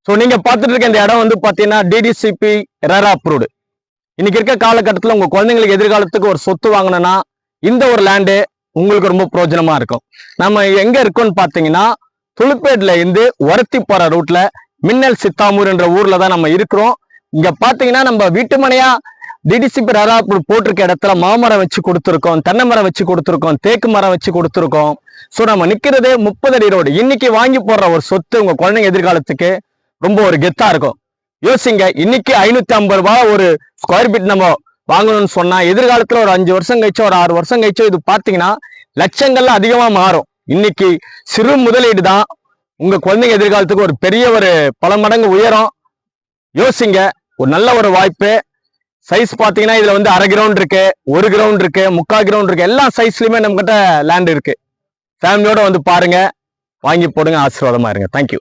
So நீங்க பார்த்துட்டு இருக்க இந்த இடம் வந்து பாத்தீங்கன்னா டிடிசிபி ரெரா அப்ரூவ்டு. இன்னைக்கு இருக்க காலகட்டத்தில் உங்க குழந்தைங்களுக்கு எதிர்காலத்துக்கு ஒரு சொத்து வாங்கணும்னா இந்த ஒரு லேண்டு உங்களுக்கு ரொம்ப பிரயோஜனமா இருக்கும். நம்ம எங்க இருக்கோம்னு பாத்தீங்கன்னா துளுப்பேட்ல இருந்து ஒரத்தி போற ரூட்ல மின்னல் சித்தாமூர் என்ற ஊர்ல தான் நம்ம இருக்கிறோம். இங்க பாத்தீங்கன்னா நம்ம வீட்டு மனையா டிடிசிபி ரெரா அப்ரூவ்டு போட்டிருக்க இடத்துல மாமரம் வச்சு கொடுத்துருக்கோம், தென்னை மரம் வச்சு கொடுத்துருக்கோம், தேக்கு மரம் வச்சு கொடுத்துருக்கோம். ஸோ நம்ம நிக்கிறதே 30 அடி ரோடு. இன்னைக்கு வாங்கி போடுற ஒரு சொத்து உங்க குழந்தைங்க எதிர்காலத்துக்கு ரொம்ப ஒரு கெத்தா இருக்கும். யோசிங்க, இன்னைக்கு 550 ரூபாய் ஒரு ஸ்கொயர் ஃபீட் நம்ம வாங்கணும்னு சொன்னா எதிர்காலத்துல ஒரு 5 வருஷம் கழிச்சோ ஒரு 6 வருஷம் கழிச்சோ இது பாத்தீங்கன்னா லட்சங்கள்ல அதிகமா மாறும். இன்னைக்கு சிறு முதலீடு தான் உங்க குழந்தைங்க எதிர்காலத்துக்கு ஒரு பெரிய ஒரு பல மடங்கு உயரம். யோசிங்க, ஒரு நல்ல ஒரு வாய்ப்பு. சைஸ் பாத்தீங்கன்னா இதுல வந்து 1/2 கிரவுண்ட் இருக்கு, 1 கிரவுண்ட் இருக்கு, 3/4 கிரவுண்ட் இருக்கு. எல்லா சைஸ்லயுமே நம்ம கிட்ட லேண்ட் இருக்கு. ஃபேமிலியோட வந்து பாருங்க, வாங்கி போடுங்க, ஆசீர்வாதமா இருங்க. தேங்க்யூ.